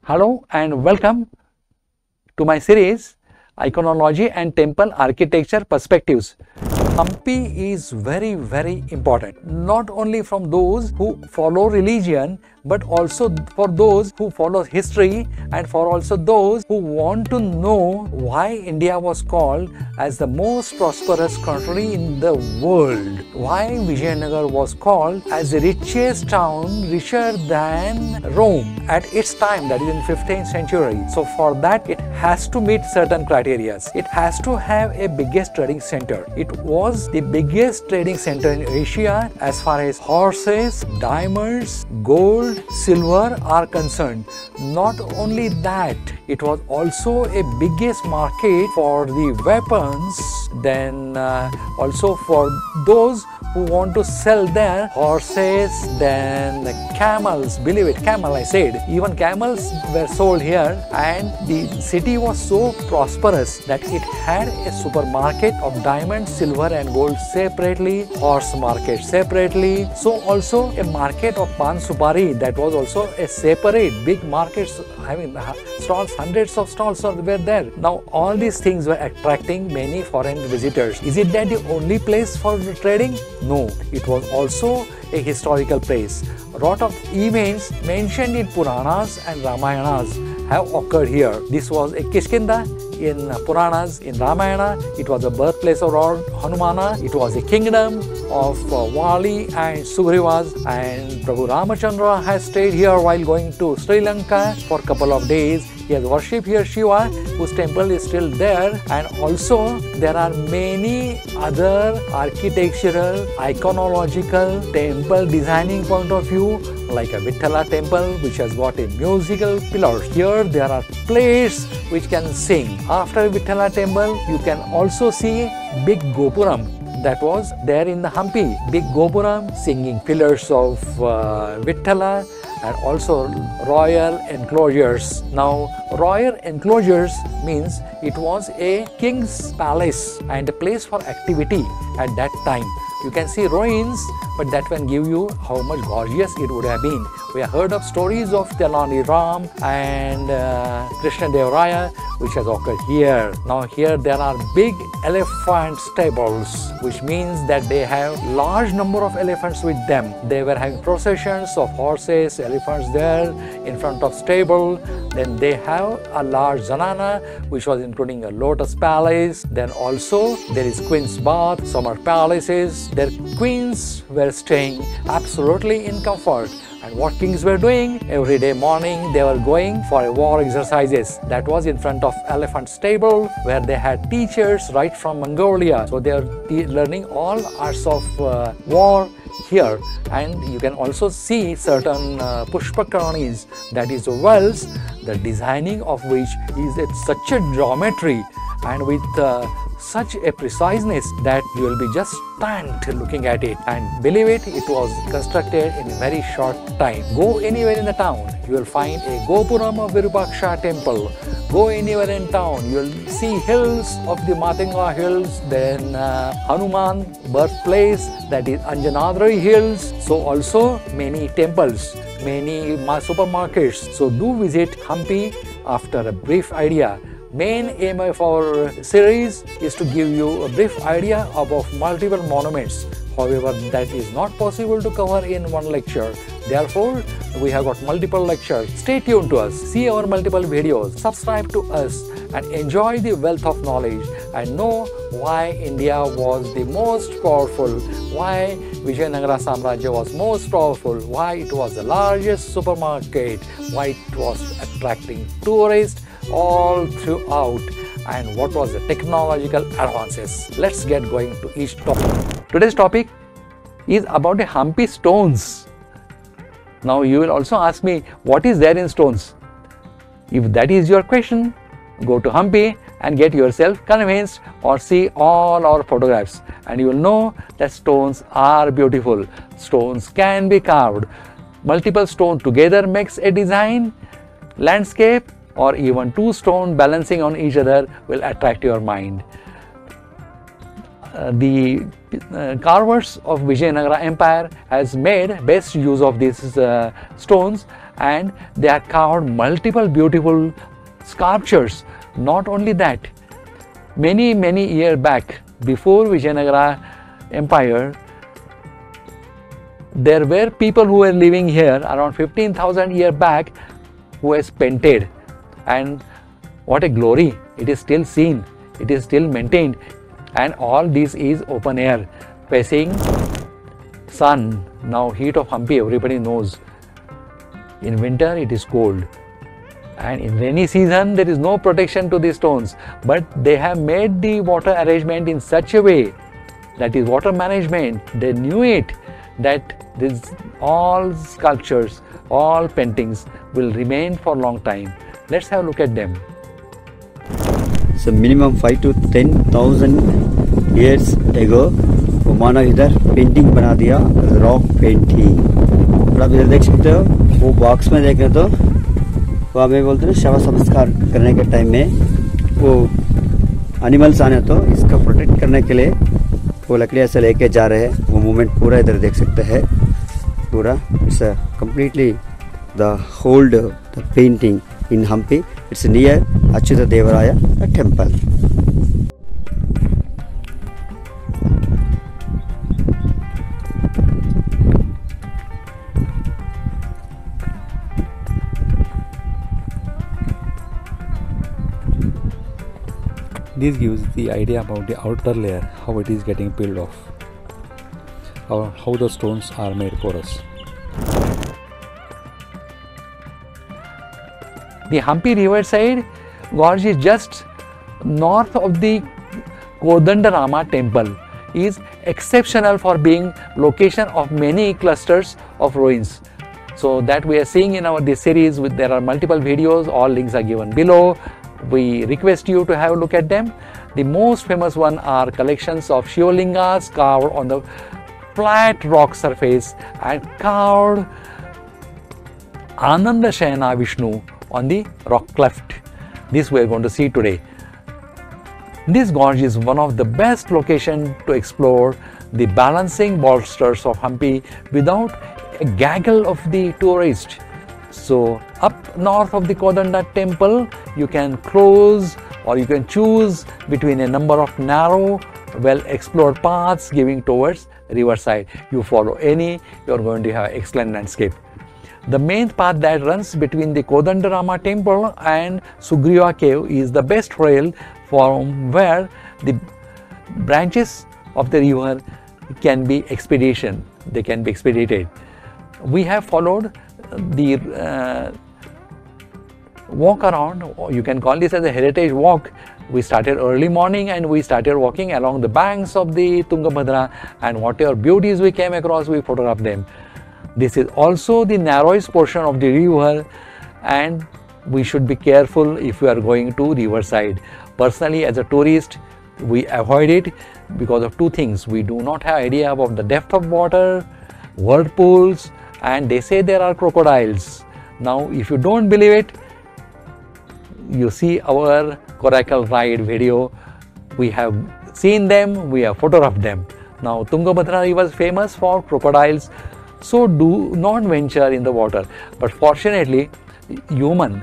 Hello and welcome to my series Iconology and Temple Architecture Perspectives. Hampi is very important, not only from those who follow religion but also for those who follow history and for also those who want to know why India was called as the most prosperous country in the world, why Vijayanagar was called as the richest town, richer than Rome at its time, that is in 15th century. So for that it has to meet certain criteria. It has to have a biggest trading center. It was the biggest trading center in Asia as far as horses, diamonds, gold, silver are concerned. Not only that, it was also a biggest market for the weapons, then also for those who want to sell their horses, then the camels, believe it, camel I said, even camels were sold here, and the city was so prosperous that it had a supermarket of diamonds, silver and gold separately, horse market separately, so also a market of pan supari, that was also a separate big market having stalls, hundreds of stalls were there. Now all these things were attracting many foreign visitors. Is it that the only place for trading? No, it was also a historical place. A lot of events mentioned in Puranas and Ramayanas have occurred here. This was a Kishkinda in Puranas. In Ramayana, it was the birthplace of Lord Hanumana. It was a kingdom of Vali and Sugriva's, and Prabhu Ramachandra has stayed here while going to Sri Lanka for a couple of days. He has worshipped here Shiva, whose temple is still there, and also there are many other architectural, iconological, temple designing point of view, like a Vithala temple which has got a musical pillars. Here there are plates which can sing. After Vithala temple, you can also see big Gopuram that was there in the Hampi. Big Gopuram singing pillars of Vithala, and also royal enclosures. Now royal enclosures means it was a king's palace and a place for activity at that time. You can see ruins, but that can give you how much gorgeous it would have been. We have heard of stories of Telani Ram and Krishna Dev Raya, which has occurred here. Now here there are big elephant stables, which means that they have large number of elephants with them. They were having processions of horses, elephants there in front of stable. Then they have a large zanana, which was including a lotus palace. Then also there is queen's bath, summer palaces. Their queens were staying absolutely in comfort. And what kings were doing? Every day morning they were going for war exercises. That was in front of elephant stable, where they had teachers right from Mongolia. So they are learning all arts of war here. And you can also see certain pushpakaranis, that is wells, the designing of which is at such a geometry and with such a preciseness that you will be just stunned looking at it. And believe it, it was constructed in a very short time. Go anywhere in the town, you will find a Gopuram of Virupaksha temple. Go anywhere in town, you will see hills of the Matunga hills, then Hanuman birthplace, that is Anjanadri hills. So also many temples, many supermarkets. So do visit Hampi after a brief idea. Main aim of our series is to give you a brief idea about multiple monuments. However, that is not possible to cover in one lecture. Therefore, we have got multiple lectures. Stay tuned to us, see our multiple videos, subscribe to us and enjoy the wealth of knowledge and know why India was the most powerful, why Vijayanagara Samrajya was most powerful, why it was the largest supermarket, why it was attracting tourists all throughout, and what was the technological advances. Let's get going to each topic. Today's topic is about the Hampi stones. Now you will also ask me, what is there in stones? If that is your question, go to Hampi and get yourself convinced, or see all our photographs, and you will know that stones are beautiful. Stones can be carved. Multiple stones together makes a design, landscape, or even two stones balancing on each other will attract your mind. The carvers of Vijayanagara Empire has made best use of these stones, and they are carved multiple beautiful sculptures. Not only that, many years back, before Vijayanagara Empire, there were people who were living here around 15,000 years back who has painted, and what a glory! It is still seen, it is still maintained, and all this is open air, facing sun. Now heat of Hampi everybody knows. In winter it is cold, and in rainy season there is no protection to these stones, but they have made the water arrangement in such a way, that is water management. They knew it, that this all sculptures, all paintings will remain for a long time. Let's have a look at them. So minimum 5 to 10,000 years ago वो मानव इधर painting बना दिया, rock painting. और आप इधर देख सकते हो, वो बॉक्स में देखें तो वो हमें बोलते हैं शव संस्कार करने के टाइम में वो एनिमल्स आने तो इसका प्रोटेक्ट करने के लिए वो लकड़ी ऐसे लेके जा रहे हैं। वो मूवमेंट पूरा इधर देख सकते हैं, पूरा it's completely the hold the painting in Hampi. It's near Achyuta Devaraya temple. This gives the idea about the outer layer, how it is getting peeled off, or how the stones are made porous. The Hampi riverside gorge is just north of the Kodandarama temple. Is exceptional for being location of many clusters of ruins. So that we are seeing in this series. There are multiple videos, all links are given below. We request you to have a look at them. The most famous one are collections of Shivlingas carved on the flat rock surface and carved Ananda Shayana Vishnu on the rock cleft. This we are going to see today. This gorge is one of the best locations to explore the balancing bolsters of Hampi without a gaggle of the tourists. So up north of the Kodanda temple, you can close or you can choose between a number of narrow, well explored paths giving towards riverside. You follow any, you are going to have excellent landscape. The main path that runs between the Kodandarama temple and Sugriva cave is the best trail from where the branches of the river can be expedited. We have followed the walk around, or you can call this as a heritage walk. We started early morning and we started walking along the banks of the Tungabhadra, and whatever beauties we came across, we photographed them. This is also the narrowest portion of the river, and we should be careful if we are going to riverside. Personally, as a tourist, we avoid it because of two things. We do not have idea about the depth of water, whirlpools, and they say there are crocodiles. Now, if you don't believe it, you see our coracle ride video. We have seen them, we have photographed them. Now, Tungabhadra river is famous for crocodiles, so do not venture in the water. But fortunately, humans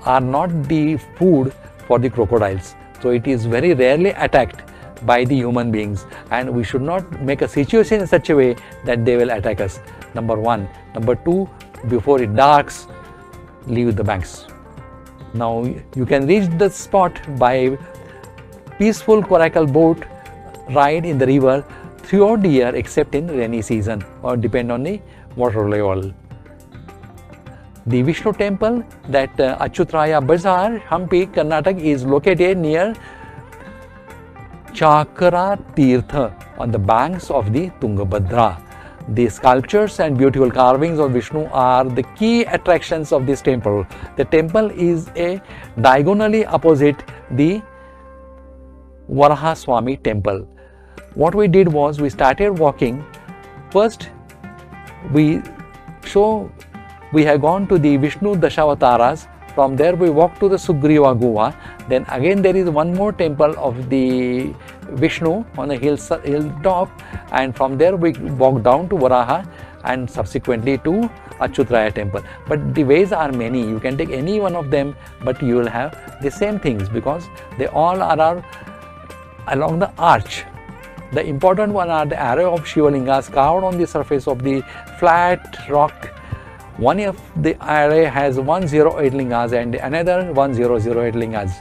are not the food for the crocodiles. So it is very rarely attacked by the human beings, and we should not make a situation in such a way that they will attack us. Number one. Number two, before it darks, leave the banks. Now you can reach the spot by peaceful coracle boat ride in the river throughout the year except in rainy season or depend on the water level. The Vishnu temple that Achyutraya Bazaar, Hampi, Karnataka is located near Chakra Tirtha on the banks of the Tungabhadra. The sculptures and beautiful carvings of Vishnu are the key attractions of this temple. The temple is diagonally opposite the Varaha Swami temple. What we did was we started walking. First, we have gone to the Vishnu Dashavtaras. From there we walked to the Sugriva Guha. Then again there is one more temple of the Vishnu on a hilltop, and from there we walked down to Varaha and subsequently to Achyutraya temple. But the ways are many. You can take any one of them, but you will have the same things because they all are along the arch. The important one are the array of Shiva Lingas carved on the surface of the flat rock. One of the array has 108 lingas and another 1008 lingas.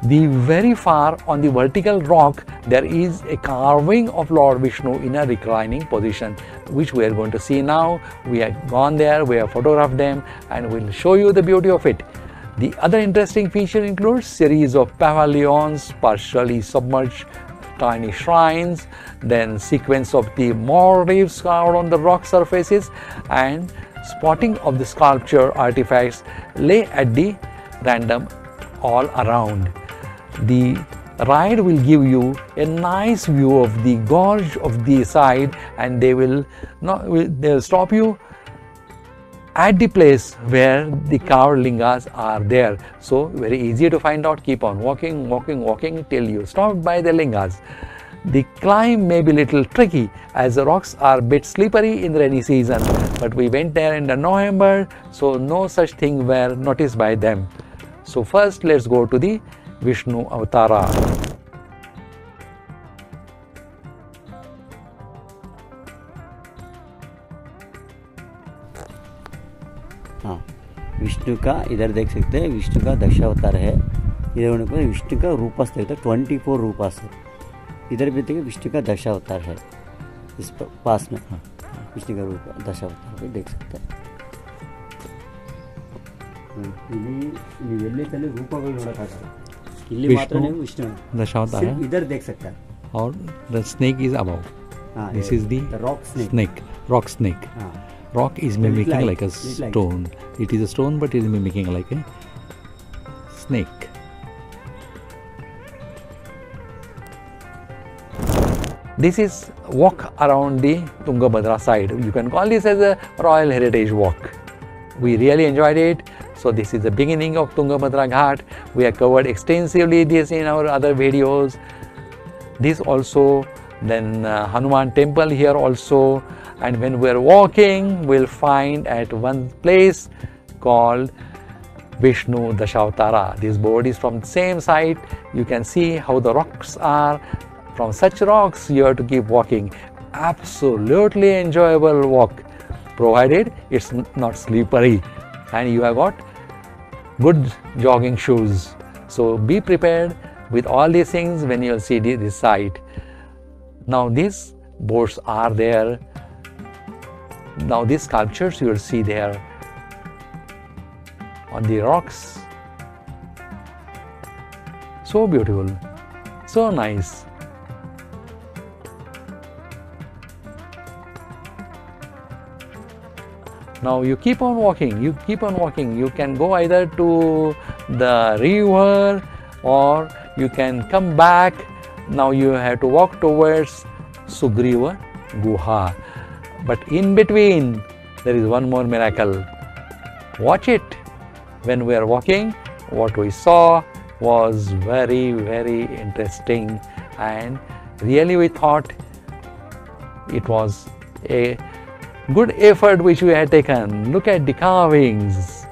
The very far on the vertical rock there is a carving of Lord Vishnu in a reclining position, which we are going to see now. We have gone there, we have photographed them, and we'll show you the beauty of it. The other interesting feature includes series of pavilions, partially submerged tiny shrines, then sequence of the motifs carved on the rock surfaces, and spotting of the sculpture artifacts lay at the random all around. The ride will give you a nice view of the gorge of the side, and they'll stop you at the place where the carved lingas are there. So very easy to find out. Keep on walking, walking, walking till you stop by the lingas. The climb may be little tricky as the rocks are a bit slippery in the rainy season, but we went there in November, so no such thing were noticed by them. So first let's go to the Vishnu Avtara. हाँ, विष्णु का इधर देख सकते हैं, विष्णु का दशावतार है। इधर होने पर विष्णु का रूपास देखते हैं, 24 रूपास है। इधर भी देखिए विष्णु का दशावतार है, इस पास में विष्णु का रूप दशावतार पे देख सकते हैं। ಇಲ್ಲಿ ತಲೆ ರೂಪಗಳು ನೋಡಕ್ಕಾಗಲ್ಲ, ಇಲ್ಲಿ ಮಾತ್ರ ನೀವು ವಿಷ್ಣು ದಶಾವತಾರ इधर देख सकता है। और the snake is above. This is the rock snake. Rock snake. Rock is mimicking like a stone. It is a stone, but it is mimicking like a snake. This is walk around the Tungabhadra side. You can call this as a Royal Heritage Walk. We really enjoyed it. So this is the beginning of Tungabhadra Ghat. We have covered extensively this in our other videos. This also, then Hanuman temple here also. And when we are walking, we'll find at one place called Vishnu Dashavtara. This board is from the same site. You can see how the rocks are. From such rocks, you have to keep walking. Absolutely enjoyable walk, provided it's not slippery and you have got good jogging shoes. So be prepared with all these things when you'll see this site. Now these boards are there. Now these sculptures you will see there on the rocks. So beautiful, so nice. Now you keep on walking, you can go either to the river or you can come back. Now you have to walk towards Sugriva Guha. But in between there is one more miracle. Watch it. When we are walking, what we saw was very, very interesting, and really we thought it was a good effort which we had taken. Look at the carvings.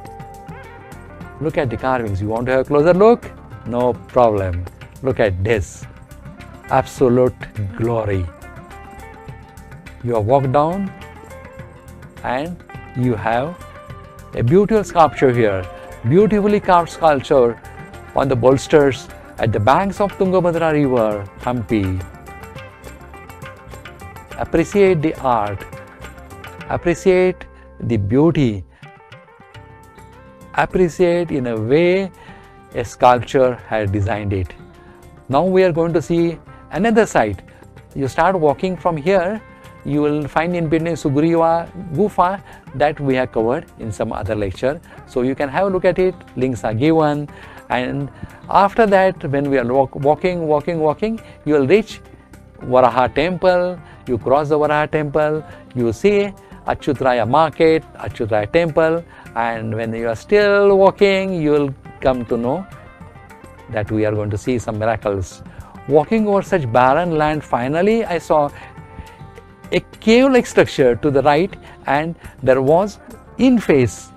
Look at the carvings. You want to have a closer look? No problem. Look at this. Absolute glory. You have walked down and you have a beautiful sculpture here. Beautifully carved sculpture on the bolsters at the banks of Tungabhadra river, Hampi. Appreciate the art. Appreciate the beauty, appreciate in a way a sculpture had designed it. Now we are going to see another site. You start walking from here, you will find in between Sugriva Gufa that we have covered in some other lecture. So you can have a look at it, links are given, and after that when we are walking, you will reach Varaha temple. You cross the Varaha temple, you see Achyutraya market, Achyutraya temple, and when you are still walking, you will come to know that we are going to see some miracles. Walking over such barren land, finally I saw a cave-like structure to the right, and there was in face,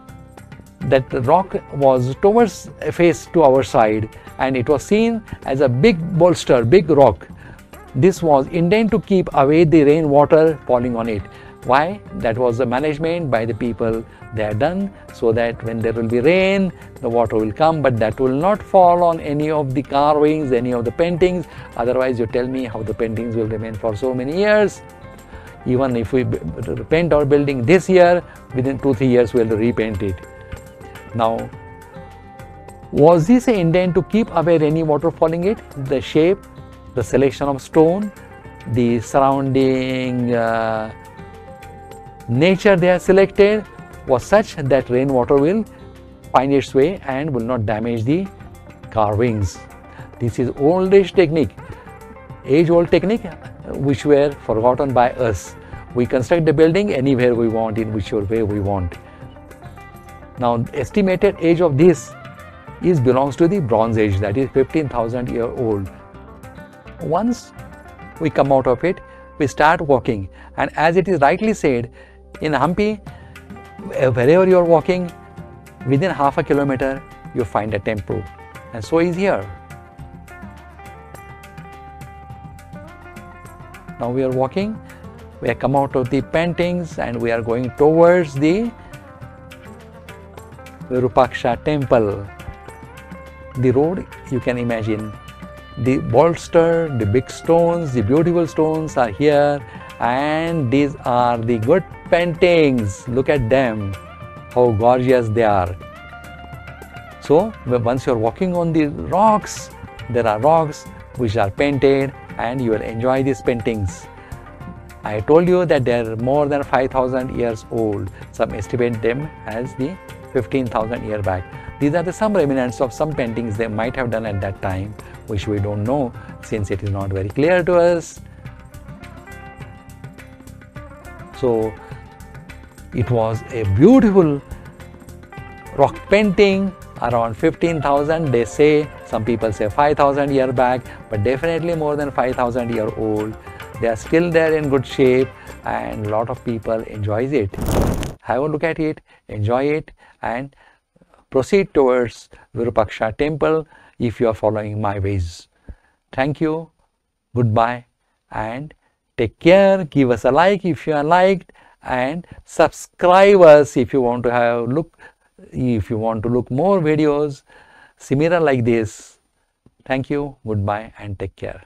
that the rock was towards a face to our side, and it was seen as a big bolster, big rock. This was intended to keep away the rainwater falling on it. Why? That was the management by the people they had done, so that when there will be rain, the water will come, but that will not fall on any of the carvings, any of the paintings. Otherwise, you tell me how the paintings will remain for so many years. Even if we paint our building this year, within 2-3 years we will repaint it. Now, was this intended to keep away any water falling it? The shape, the selection of stone, the surrounding nature they have selected was such that rainwater will find its way and will not damage the carvings. This is oldish technique, age-old technique which were forgotten by us. We construct the building anywhere we want, in whichever way we want. Now, estimated age of this belongs to the Bronze Age, that is 15,000 years old. Once we come out of it, we start walking, and as it is rightly said, in Hampi, wherever you are walking, within half a kilometer you find a temple, and so is here. Now we are walking, we have come out of the paintings and we are going towards the Virupaksha temple. The road, you can imagine, the bolster, the big stones, the beautiful stones are here, and these are the good paintings. Look at them, how gorgeous they are. So once you are walking on the rocks, there are rocks which are painted, and you will enjoy these paintings. I told you that they are more than 5,000 years old. Some estimate them as the 15,000 years back. These are the some remnants of some paintings they might have done at that time, which we don't know since it is not very clear to us. So it was a beautiful rock painting around 15,000, they say. Some people say 5,000 years back, but definitely more than 5,000 years old. They are still there in good shape, and a lot of people enjoys it. Have a look at it, enjoy it, and proceed towards Virupaksha temple if you are following my ways. Thank you, goodbye, and take care. Give us a like if you are liked, and subscribe us if you want to look more videos similar like this. Thank you, goodbye, and take care.